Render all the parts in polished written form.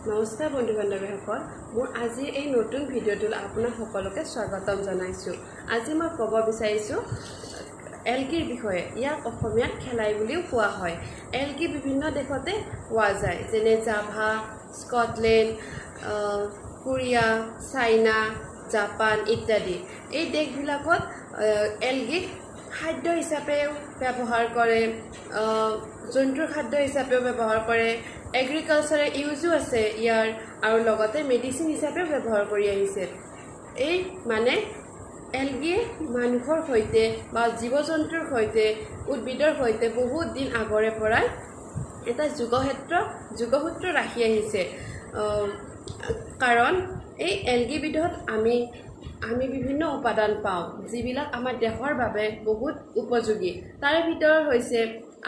নমস্কাৰ বন্ধু বান্ধৱীসকল মোৰ আজি এই নতুন ভিডিঅ'টোত আপোনাক সকলোকে স্বাগতম জনাইছো। আজি মই ক'ব বিচাৰিছো এলগিৰ বিষয়ে। ইয়াক অসমীয়াত খেলাই বুলিও কোৱা হয়। এলগি বিভিন্ন দেশতে পোৱা যায়, যেনে Java, Scotland, Korea, China, Japan ইত্যাদি। এই দেশবিলাকত এলগিক খাদ্য হিচাপেও ব্যৱহাৰ কৰে, জন্তুৰ খাদ্য হিচাপেও ব্যৱহাৰ কৰে, এগ্ৰিকালচাৰে ইউজো আছে ইয়াৰ, আৰু লগতে মেডিচিন হিচাপেও ব্যৱহাৰ কৰি আহিছে। এই মানে এলগিয়ে মানুহৰ সৈতে বা জীৱ জন্তুৰ সৈতে উদ্ভিদৰ সৈতে বহুত দিন আগৰে পৰাই এটা যোগসূত্ৰ ৰাখি আহিছে। কাৰণ এই এলগিবিধত আমি বিভিন্ন উপাদান পাওঁ যিবিলাক আমাৰ দেহৰ বাবে বহুত উপযোগী। তাৰে ভিতৰত হৈছে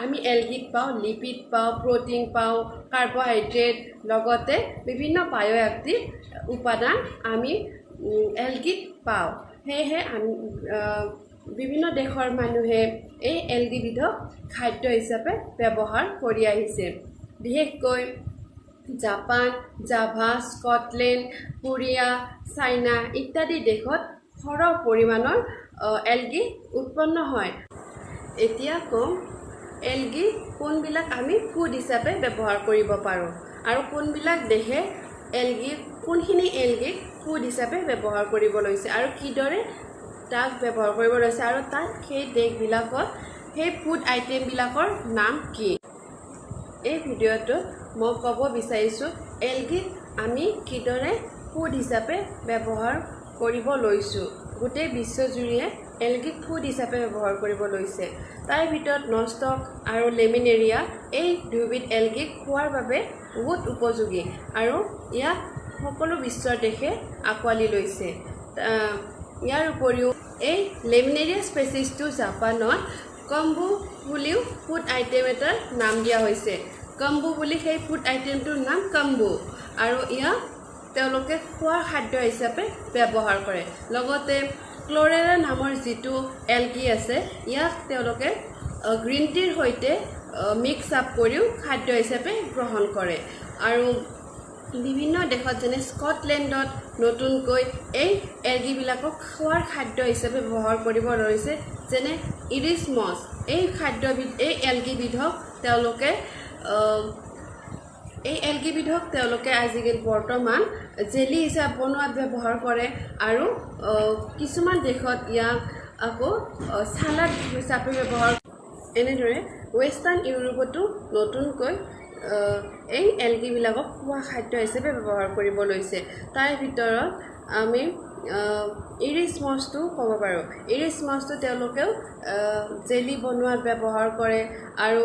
আমি এলগিত পাওঁ লিপিড পাওঁ, প্ৰটিন পাওঁ, কাৰ্বহাইড্ৰেট, লগতে বিভিন্ন বায়'এক্টিভ উপাদান আমি এলগিত পাওঁ। সেয়েহে বিভিন্ন দেশৰ মানুহে এই এলগিবিধক খাদ্য হিচাপে ব্যৱহাৰ কৰি আহিছে। বিশেষকৈ Japan, Java, Scotland, Korea, China ইত্যাদি দেশত সৰহ পৰিমাণৰ এলগি উৎপন্ন হয়। এতিয়া কম এলগি কোনবিলাক আমি ফুড হিচাপে ব্যৱহাৰ কৰিব পাৰোঁ আৰু কোনবিলাক দেশে কোনখিনি এলগিক ফুড হিচাপে ব্যৱহাৰ কৰিব লৈছে আৰু কিদৰে তাক ব্যৱহাৰ কৰিব লৈছে, আৰু তাত সেই দেশবিলাকত সেই ফুড আইটেমবিলাকৰ নাম কি। এই ভিডিঅ'টোত মই ক'ব বিচাৰিছোঁ এলগিক আমি কিদৰে ফুড হিচাপে ব্যৱহাৰ কৰিব লৈছোঁ। গোটেই বিশ্বজুৰিয়ে এলগিক ফুড হিচাপে ব্যৱহাৰ কৰিব লৈছে। তাৰ ভিতৰত নষ্টক আৰু লেমিনেৰিয়া এই দুবিধ এলগিক খোৱাৰ বাবে বহুত উপযোগী আৰু ইয়াক সকলো বিশ্বৰ দেশে আঁকোৱালি লৈছে। ইয়াৰ উপৰিও এই লেমিনেৰিয়া স্পেচিছটো জাপানত কম্বু বুলিও ফুড আইটেম এটাৰ নাম দিয়া হৈছে। কম্বু বুলি সেই ফুড আইটেমটোৰ নাম কম্বু, আৰু ইয়াক তেওঁলোকে খোৱাৰ খাদ্য হিচাপে ব্যৱহাৰ কৰে। লগতে ক্লৰেৰা নামৰ যিটো এলগি আছে ইয়াক তেওঁলোকে গ্ৰীণ টিৰ সৈতে মিক্স আপ কৰিও খাদ্য হিচাপে গ্ৰহণ কৰে। আৰু বিভিন্ন দেশত যেনে স্কটলেণ্ডত নতুনকৈ এই এলগিবিলাকক খোৱাৰ খাদ্য হিচাপে ব্যৱহাৰ কৰিব ধৰিছে, যেনে ইৰিছ মছ। এই এলগিবিধক তেওঁলোকে আজিকালি বৰ্তমান জেলি হিচাপে বনোৱাত ব্যৱহাৰ কৰে, আৰু কিছুমান দেশত ইয়াক আকৌ চালাড হিচাপে ব্যৱহাৰ কৰে। এনেদৰে ৱেষ্টাৰ্ণ ইউৰোপতো নতুনকৈ এই এলগিবিলাকক খোৱা খাদ্য হিচাপে ব্যৱহাৰ কৰিব লৈছে। তাৰ ভিতৰত আমি ইৰিছ মছটো ক'ব পাৰোঁ। ইৰিছ মছটো তেওঁলোকেও জেলি বনোৱাত ব্যৱহাৰ কৰে, আৰু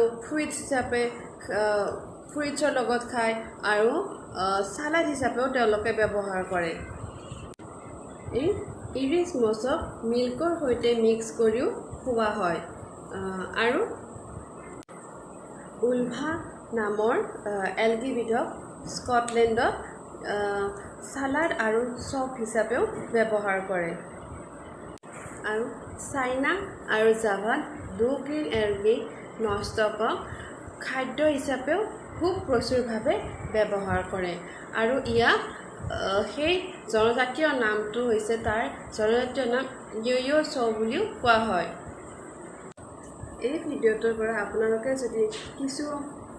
ফ্ৰুইটছৰ লগত খায়, আৰু চালাড হিচাপেও তেওঁলোকে ব্যৱহাৰ কৰে। এই ইৰিছ মছক মিল্কৰ সৈতে মিক্স কৰিও খোৱা হয়। আৰু উলভা নামৰ এলগিবিধক স্কটলেণ্ডত চালাড আৰু চপ হিচাপেও ব্যৱহাৰ কৰে। আৰু চাইনা আৰু জাভাত গ্ৰীণ এলগি নষ্টকক খাদ্য হিচাপেও খুব প্ৰচুৰভাৱে ব্যৱহাৰ কৰে, আৰু ইয়াক সেই জনজাতীয় নামটো হৈছে তাৰ জনজাতীয় নাম য়'য়' চ' বুলিও কোৱা হয়। এই ভিডিঅ'টোৰ পৰা আপোনালোকে যদি কিছু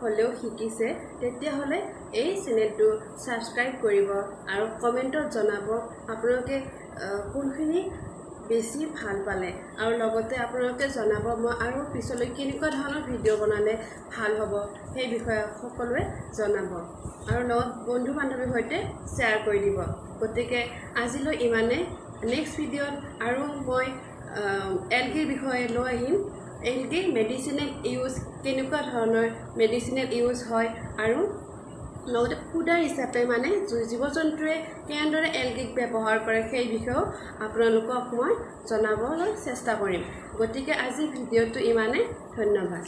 হ'লেও শিকিছে তেতিয়াহ'লে এই চেনেলটো ছাবস্ক্ৰাইব কৰিব আৰু কমেণ্টত জনাব আপোনালোকে কোনখিনি বেছি ভাল পালে, আৰু লগতে আপোনালোকে জনাব মই আৰু পিছলৈ কেনেকুৱা ধৰণৰ ভিডিঅ' বনালে ভাল হ'ব সেই বিষয়ে সকলোৱে জনাব, আৰু লগত বন্ধু বান্ধৱীৰ সৈতে শ্বেয়াৰ কৰি দিব। গতিকে আজিলৈ ইমানে। নেক্সট ভিডিঅ'ত আৰু মই এলগিৰ বিষয়ে লৈ আহিম। এলগি মেডিচিনেল ইউজ, কেনেকুৱা ধৰণৰ মেডিচিনেল ইউজ হয়, আৰু লগতে ফুডাৰ হিচাপে মানে জীৱ জন্তুৱে কেনেদৰে এলগিক ব্যৱহাৰ কৰে সেই বিষয়েও আপোনালোকক মই জনাবলৈ চেষ্টা কৰিম। গতিকে আজি ভিডিঅ'টো ইমানে। ধন্যবাদ।